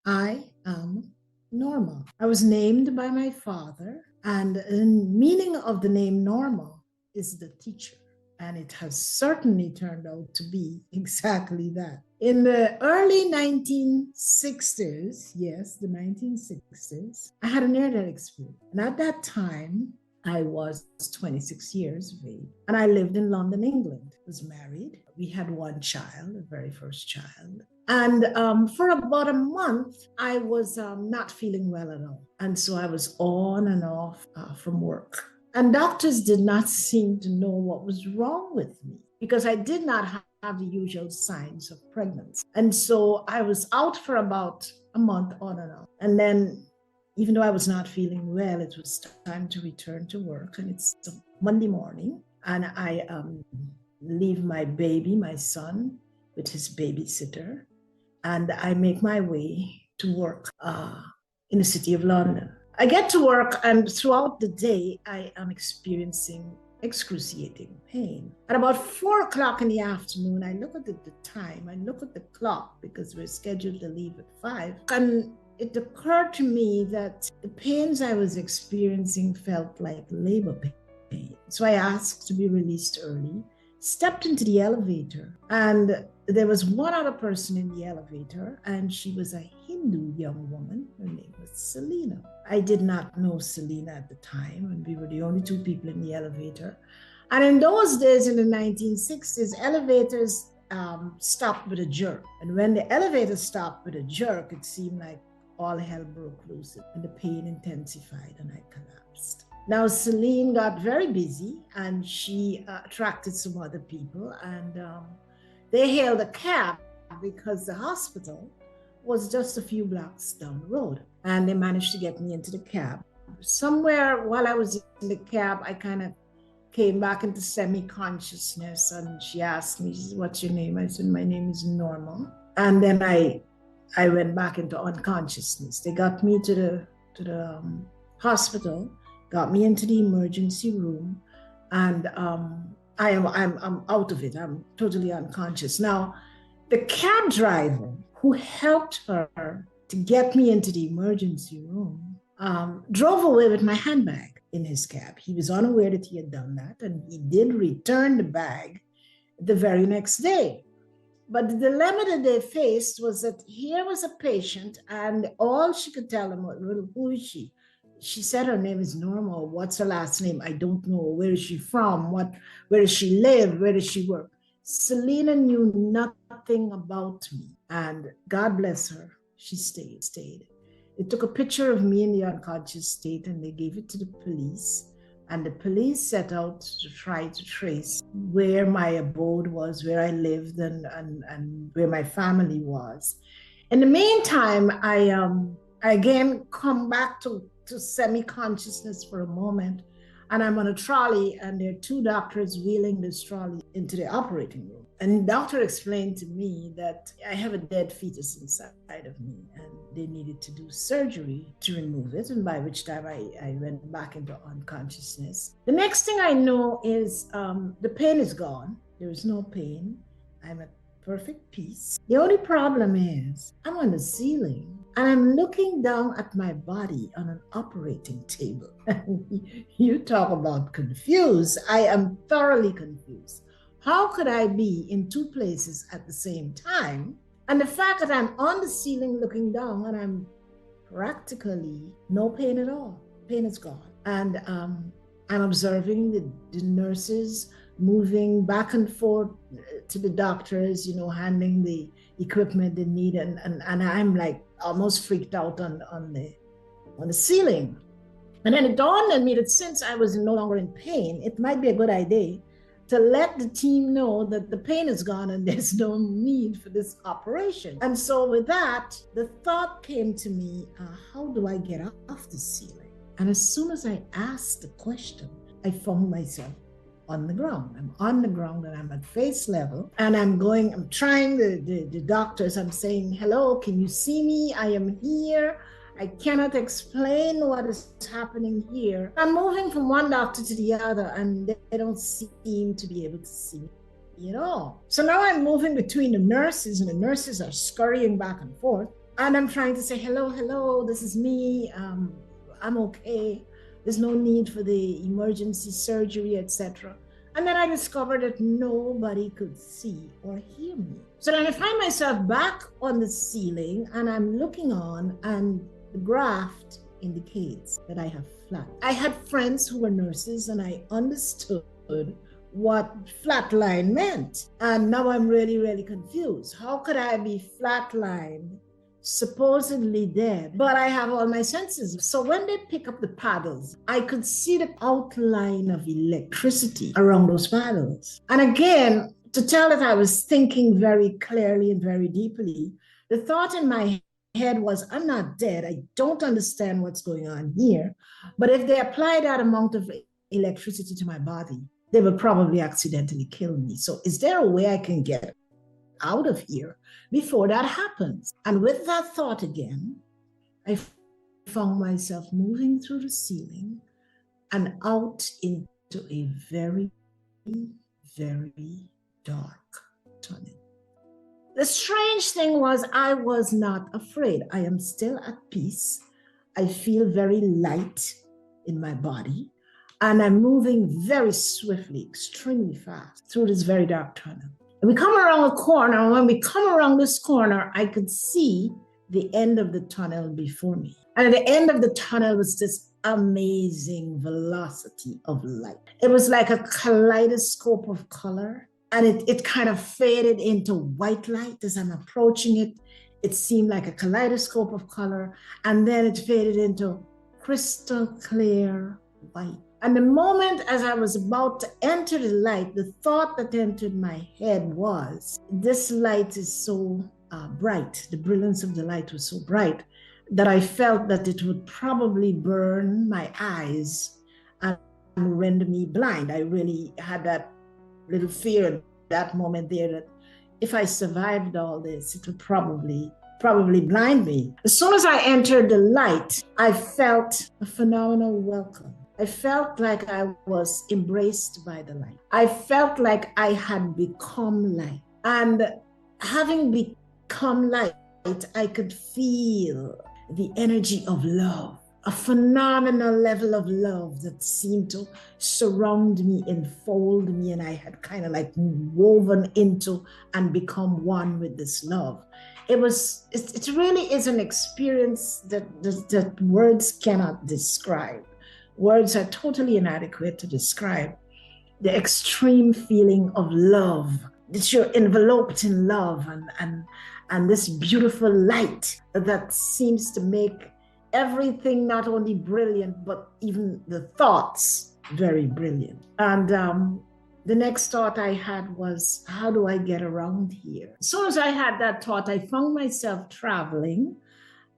I am Norma. I was named by my father, and the meaning of the name Norma is the teacher. And it has certainly turned out to be exactly that. In the early 1960s, yes, the 1960s, I had a near death experience. And at that time, I was 26 years of age, and I lived in London, England. I was married. We had one child, the very first child. And for about a month, I was not feeling well at all. And so I was on and off from work. And doctors did not seem to know what was wrong with me because I did not have the usual signs of pregnancy. And so I was out for about a month on and off. And then, even though I was not feeling well, it was time to return to work. And it's Monday morning. And I leave my baby, my son, with his babysitter. And I make my way to work in the city of London. I get to work, and throughout the day, I am experiencing excruciating pain. At about 4 o'clock in the afternoon, I look at the time, I look at the clock because we're scheduled to leave at 5. And it occurred to me that the pains I was experiencing felt like labor pain. So I asked to be released early, stepped into the elevator, and there was one other person in the elevator, and she was a Hindu young woman. Her name was Selena. I did not know Selena at the time, and we were the only two people in the elevator. And in those days, in the 1960s, elevators stopped with a jerk. And when the elevator stopped with a jerk, it seemed like all hell broke loose, and the pain intensified, and I collapsed. Now, Celine got very busy, and she attracted some other people, and they hailed a cab because the hospital was just a few blocks down the road. And they managed to get me into the cab. Somewhere while I was in the cab, I kind of came back into semi-consciousness, and she asked me, "What's your name?" I said, "My name is Norma." And then I went back into unconsciousness. They got me to the hospital, got me into the emergency room, and I'm out of it. I'm totally unconscious. Now, the cab driver who helped her to get me into the emergency room drove away with my handbag in his cab. He was unaware that he had done that, and he did return the bag the very next day. But the dilemma that they faced was that here was a patient, and all she could tell him was, "Who is she?" She said her name is Norma. What's her last name? I don't know. Where is she from? Where does she live? Where does she work? Selena knew nothing about me. And God bless her, she stayed. They took a picture of me in the unconscious state, and they gave it to the police. And the police set out to try to trace where my abode was, where I lived, and where my family was. In the meantime, I again come back to semi-consciousness for a moment, and I'm on a trolley, and there are two doctors wheeling this trolley into the operating room. And the doctor explained to me that I have a dead fetus inside of me, and they needed to do surgery to remove it, and by which time I went back into unconsciousness. The next thing I know is the pain is gone. There is no pain. I'm at perfect peace. The only problem is I'm on the ceiling, and I'm looking down at my body on an operating table. You talk about confused. I am thoroughly confused. How could I be in two places at the same time? And the fact that I'm on the ceiling looking down, and I'm practically no pain at all. Pain is gone. And I'm observing the nurses moving back and forth to the doctors, handing the equipment they need. And I'm like almost freaked out on the ceiling. And then it dawned on me that since I was no longer in pain, it might be a good idea to let the team know that the pain is gone and there's no need for this operation. And so with that, the thought came to me, how do I get off the ceiling? And as soon as I asked the question, I found myself on the ground. I'm on the ground, and I'm at face level, and I'm trying the doctors. I'm saying, "Hello, can you see me? I am here. I cannot explain what is happening here." I'm moving from one doctor to the other, and they don't seem to be able to see me at all. So now I'm moving between the nurses, and the nurses are scurrying back and forth. And I'm trying to say, hello, hello, this is me. I'm okay. There's no need for the emergency surgery, etc. And then I discovered that nobody could see or hear me. So then I find myself back on the ceiling and I'm looking on, and the graph indicates that I have flat. I had friends who were nurses and I understood what flatline meant. And now I'm really, really confused. How could I be flatlined, supposedly dead, but I have all my senses? So when they pick up the paddles, I could see the outline of electricity around those paddles. And again, to tell that I was thinking very clearly and very deeply, the thought in my head was, I'm not dead. I don't understand what's going on here. But if they apply that amount of electricity to my body, they will probably accidentally kill me. So is there a way I can get out of here before that happens? And with that thought again, I found myself moving through the ceiling and out into a very, very dark tunnel. The strange thing was I was not afraid. I am still at peace. I feel very light in my body. And I'm moving very swiftly, extremely fast through this very dark tunnel. And we come around a corner, and when we come around this corner, I could see the end of the tunnel before me. And at the end of the tunnel was this amazing velocity of light. It was like a kaleidoscope of color, and it kind of faded into white light as I'm approaching it. It seemed like a kaleidoscope of color, and then it faded into crystal clear white. And the moment as I was about to enter the light, the thought that entered my head was, this light is so bright, the brilliance of the light was so bright, that I felt that it would probably burn my eyes and render me blind. I really had that little fear at that moment there that if I survived all this, it would probably blind me. As soon as I entered the light, I felt a phenomenal welcome. I felt like I was embraced by the light. I felt like I had become light. And having become light, I could feel the energy of love, a phenomenal level of love that seemed to surround me, enfold me, and I had kind of like woven into and become one with this love. It really is an experience that words cannot describe. Words are totally inadequate to describe the extreme feeling of love, that you're enveloped in love and this beautiful light that seems to make everything not only brilliant, but even the thoughts very brilliant. And the next thought I had was, how do I get around here? As soon as I had that thought, I found myself traveling,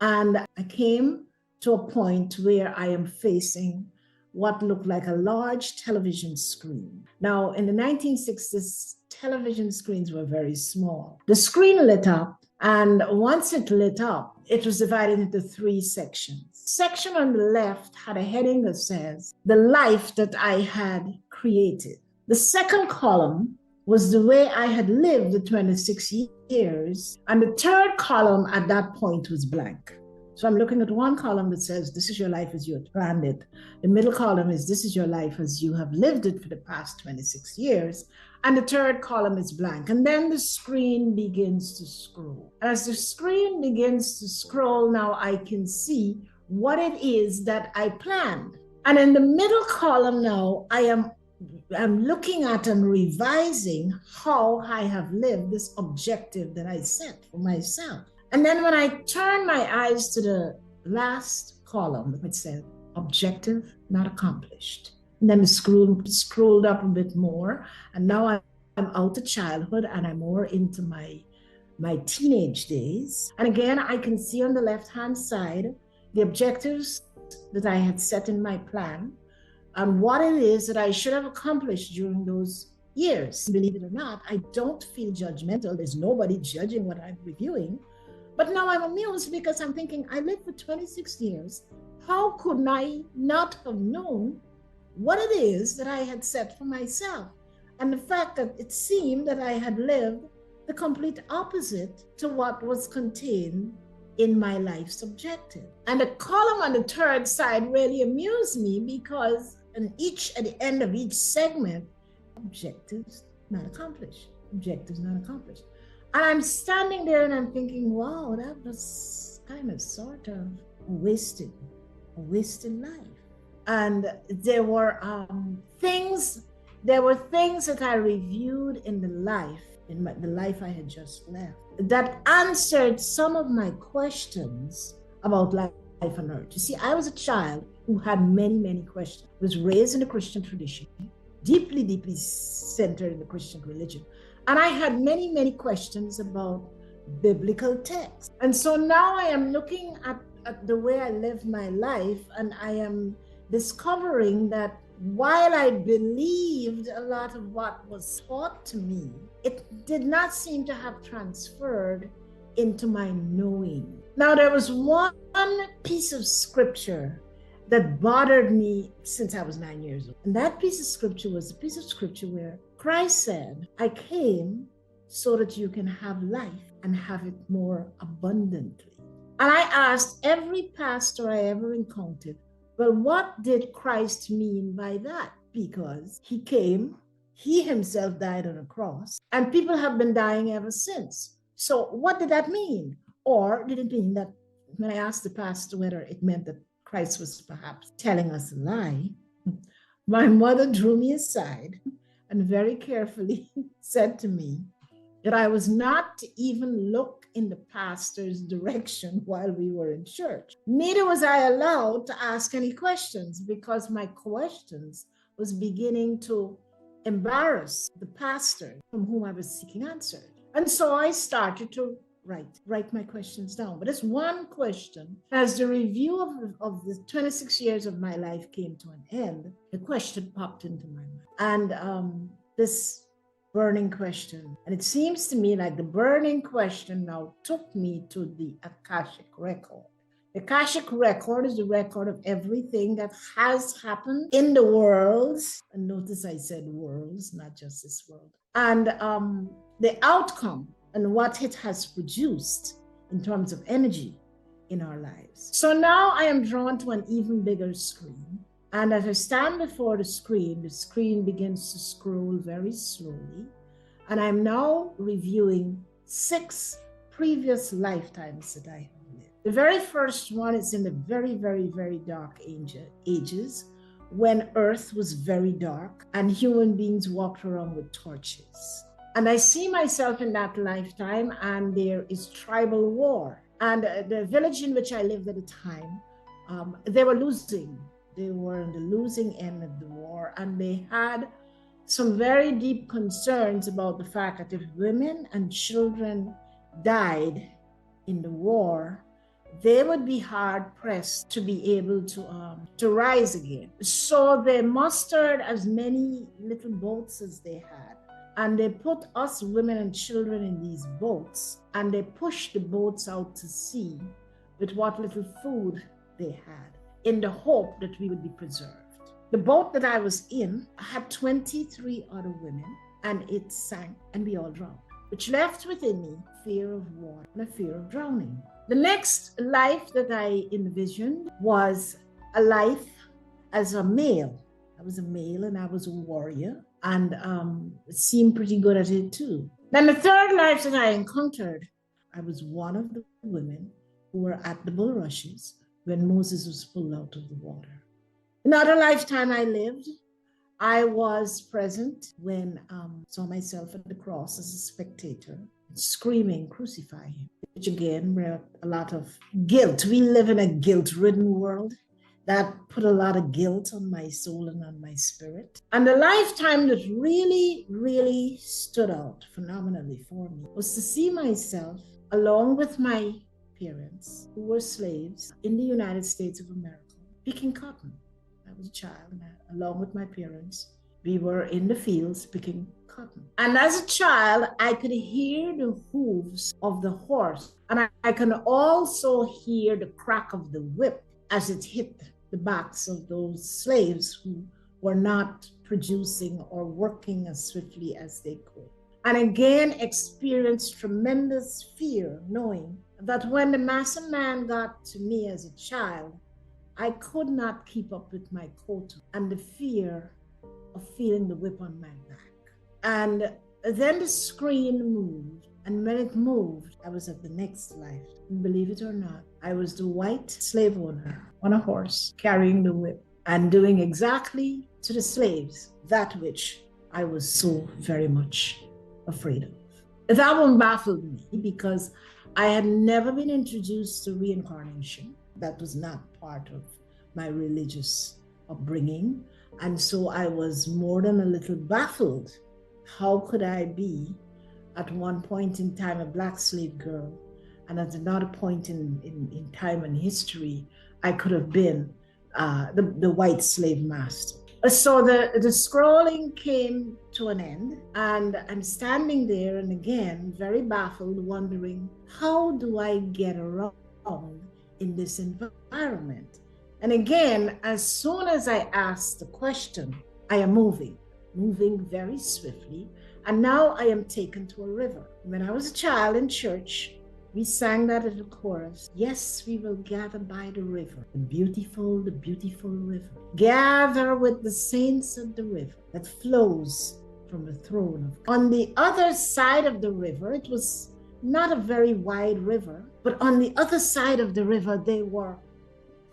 and I came to a point where I am facing what looked like a large television screen. Now, in the 1960s, television screens were very small. The screen lit up, and once it lit up, it was divided into 3 sections. Section on the left had a heading that says, the life that I had created. The second column was the way I had lived the 26 years, and the third column at that point was blank. So I'm looking at one column that says, this is your life as you had planned it. The middle column is, this is your life as you have lived it for the past 26 years. And the third column is blank. And then the screen begins to scroll. As the screen begins to scroll, now I can see what it is that I planned. And in the middle column now, I'm looking at and revising how I have lived this objective that I set for myself. And then when I turn my eyes to the last column, it said, objective not accomplished. And then it scrolled up a bit more. And now I'm out of childhood and I'm more into my teenage days. And again, I can see on the left-hand side the objectives that I had set in my plan and what it is that I should have accomplished during those years. Believe it or not, I don't feel judgmental. There's nobody judging what I'm reviewing. But now I'm amused because I'm thinking, I lived for 26 years. How could I not have known what it is that I had set for myself? And the fact that it seemed that I had lived the complete opposite to what was contained in my life's objective. And the column on the third side really amused me because at the end of each segment, objectives not accomplished, objectives not accomplished. And I'm standing there and I'm thinking, wow, that was kind of sort of wasted life. And there were things that I reviewed in the life I had just left, that answered some of my questions about life on earth. You see, I was a child who had many, many questions. I was raised in the Christian tradition, deeply, deeply centered in the Christian religion. And I had many, many questions about biblical texts. And so now I am looking at the way I live my life, and I am discovering that while I believed a lot of what was taught to me, it did not seem to have transferred into my knowing. Now, there was one piece of scripture that bothered me since I was 9 years old. And that piece of scripture was the piece of scripture where Christ said, I came so that you can have life and have it more abundantly. And I asked every pastor I ever encountered, well, what did Christ mean by that? Because he came, he himself died on a cross, and people have been dying ever since. So what did that mean? Or did it mean that when I asked the pastor whether it meant that Christ was perhaps telling us a lie, my mother drew me aside and very carefully said to me that I was not to even look in the pastor's direction while we were in church. Neither was I allowed to ask any questions because my questions was beginning to embarrass the pastor from whom I was seeking answers. And so I started to write my questions down. But this one question, as the review of the 26 years of my life came to an end, the question popped into my mind. And this burning question. And it seems to me like the burning question now took me to the Akashic record. The Akashic record is the record of everything that has happened in the worlds. And notice I said worlds, not just this world. And the outcome and what it has produced in terms of energy in our lives. So now I am drawn to an even bigger screen. And as I stand before the screen begins to scroll very slowly. And I'm now reviewing 6 previous lifetimes that I have lived. The very first one is in the very, very, very dark ages, when Earth was very dark and human beings walked around with torches. And I see myself in that lifetime, and there is tribal war. And the village in which I lived at the time, they were losing. They were on the losing end of the war, and they had some very deep concerns about the fact that if women and children died in the war, they would be hard pressed to be able to rise again. So they mustered as many little boats as they had, and they put us women and children in these boats, and they pushed the boats out to sea with what little food they had, in the hope that we would be preserved. The boat that I was in had 23 other women, and it sank, and we all drowned, which left within me fear of water and a fear of drowning. The next life that I envisioned was a life as a male. I was a male and I was a warrior, and it seemed pretty good at it too. Then the third life that I encountered, I was one of the women who were at the bulrushes when Moses was pulled out of the water. Another lifetime I lived, I was present when I saw myself at the cross as a spectator, screaming, crucify him, which again brought a lot of guilt. We live in a guilt-ridden world. That put a lot of guilt on my soul and on my spirit. And the lifetime that really, really stood out phenomenally for me was to see myself along with my parents, who were slaves in the United States of America, picking cotton. I was a child, and along with my parents, we were in the fields picking cotton. And as a child, I could hear the hooves of the horse, and I can also hear the crack of the whip as it hit the backs of those slaves who were not producing or working as swiftly as they could. and again experienced tremendous fear, knowing that when the master man got to me as a child, I could not keep up with my quota, and the fear of feeling the whip on my back. And then the screen moved, and when it moved, I was at the next life. And believe it or not, I was the white slave owner on a horse carrying the whip and doing exactly to the slaves that which I was so very much afraid of. That one baffled me because I had never been introduced to reincarnation. That was not part of my religious upbringing. And so I was more than a little baffled. How could I be at one point in time a Black slave girl, and at another point in time in history, I could have been the white slave master. So the scrolling came to an end, and I'm standing there and again, very baffled, wondering, how do I get around in this environment? And again, as soon as I ask the question, I am moving very swiftly. And now I am taken to a river. When I was a child in church, we sang that at the chorus. Yes, we will gather by the river, the beautiful river. Gather with the saints of the river that flows from the throne of God. On the other side of the river, it was not a very wide river, but on the other side of the river, there were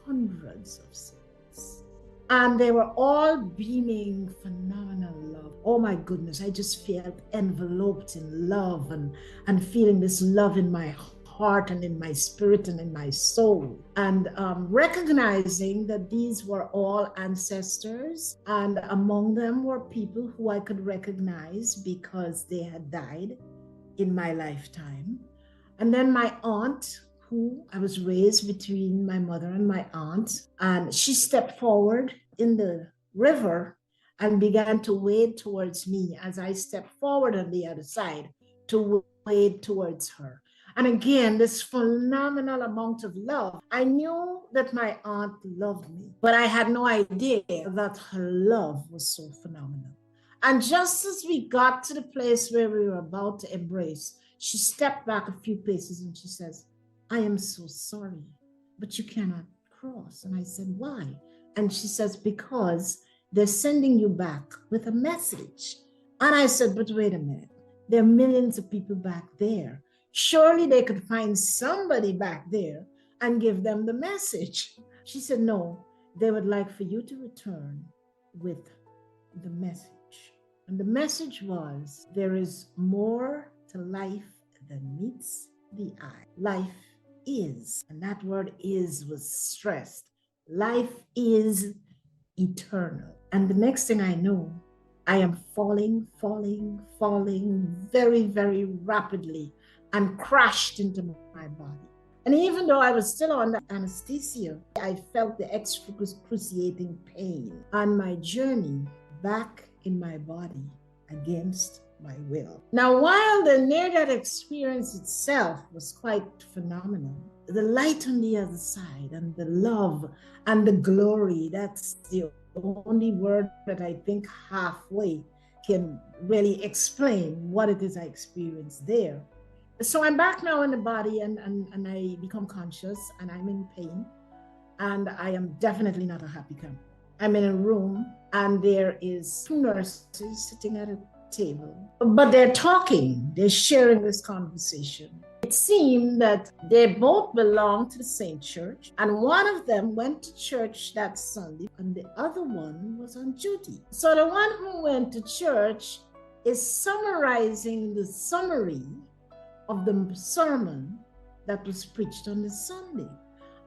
hundreds of saints. And they were all beaming phenomenal love. Oh my goodness, I just felt enveloped in love and feeling this love in my heart and in my spirit and in my soul. And recognizing that these were all ancestors, and among them were people who I could recognize because they had died in my lifetime. And then my aunt, who I was raised between my mother and my aunt, and she stepped forward in the river and began to wade towards me as I stepped forward on the other side to wade towards her. And again, this phenomenal amount of love. I knew that my aunt loved me, but I had no idea that her love was so phenomenal. And just as we got to the place where we were about to embrace, she stepped back a few paces and she says, I am so sorry, but you cannot cross. And I said, why? And she says, because they're sending you back with a message. And I said, but wait a minute. There are millions of people back there. Surely they could find somebody back there and give them the message. She said, no, they would like for you to return with the message. And the message was, there is more to life than meets the eye. Life is, and that word is was stressed. Life is eternal. And the next thing I know, I am falling very, very rapidly and crashed into my body. And even though I was still under anesthesia, I felt the excruciating pain on my journey back in my body against my will. Now, while the near-death experience itself was quite phenomenal, the light on the other side and the love and the glory, that's the only word that I think halfway can really explain what it is I experienced there. So I'm back now in the body and I become conscious and I'm in pain, and I am definitely not a happy camper. I'm in a room and there is two nurses sitting at a table, but they're talking, they're sharing this conversation. It seemed that they both belonged to the same church, and one of them went to church that Sunday and the other one was on duty. So the one who went to church is summarizing the summary of the sermon that was preached on the Sunday.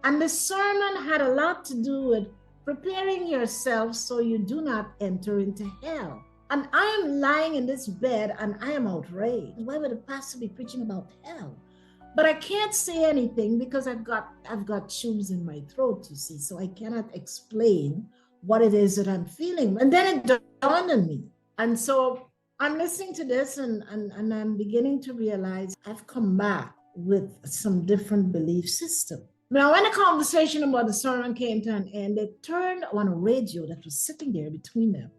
And the sermon had a lot to do with preparing yourself so you do not enter into hell. And I am lying in this bed and I am outraged. Why would a pastor be preaching about hell? But I can't say anything because I've got tubes in my throat, you see, so I cannot explain what it is that I'm feeling. And then it dawned on me. And so I'm listening to this and I'm beginning to realize I've come back with some different belief system. Now, when the conversation about the sermon came to an end, they turned on a radio that was sitting there between them.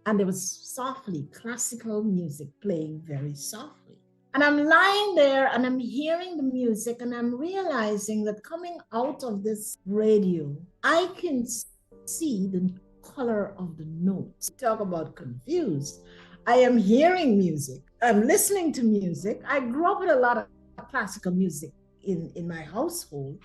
and there was softly classical music playing very softly. And I'm lying there and I'm hearing the music and I'm realizing that coming out of this radio, I can see the color of the notes. Talk about confused. I am hearing music. I'm listening to music. I grew up with a lot of classical music in my household,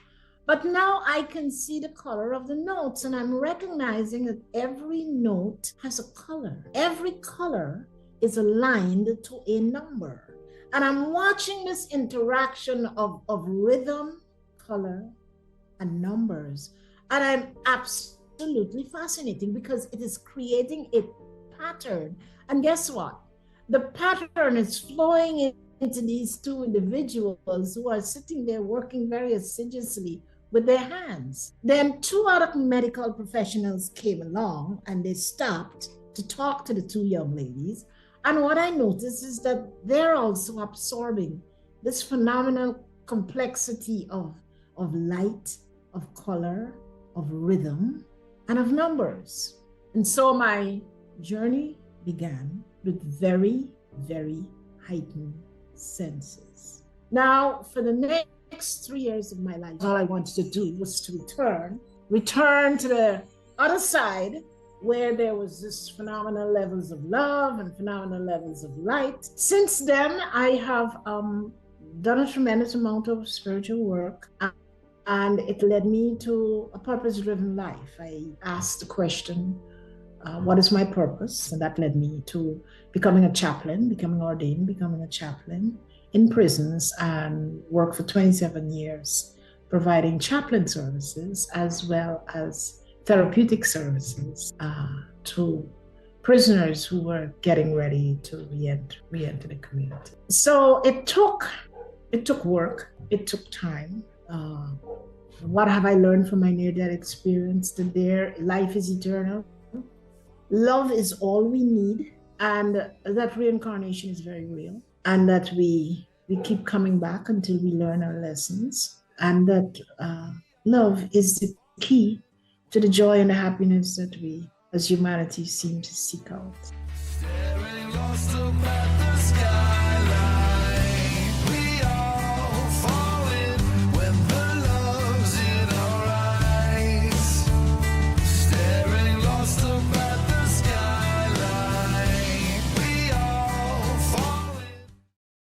but now I can see the color of the notes and I'm recognizing that every note has a color. Every color is aligned to a number. And I'm watching this interaction of rhythm, color, and numbers. And I'm absolutely fascinating because it is creating a pattern. And guess what? The pattern is flowing into these two individuals who are sitting there working very assiduously with their hands. Then two other medical professionals came along and they stopped to talk to the two young ladies. And what I noticed is that they're also absorbing this phenomenal complexity of light, of color, of rhythm, and of numbers. And so my journey began with very, very heightened senses. Now, for the next 3 years of my life, all I wanted to do was to return to the other side where there was this phenomenal levels of love and phenomenal levels of light. Since then, I have done a tremendous amount of spiritual work, and it led me to a purpose-driven life. I asked the question, what is my purpose? And that led me to becoming a chaplain, becoming ordained, becoming a chaplain in prisons, and worked for 27 years providing chaplain services as well as therapeutic services to prisoners who were getting ready to re-enter the community. So it took work, it took time. What have I learned from my near-death experience? That life is eternal. Love is all we need, and that reincarnation is very real, and that we keep coming back until we learn our lessons, and that love is the key to the joy and the happiness that we as humanity seem to seek out. Staring lost up at the sky.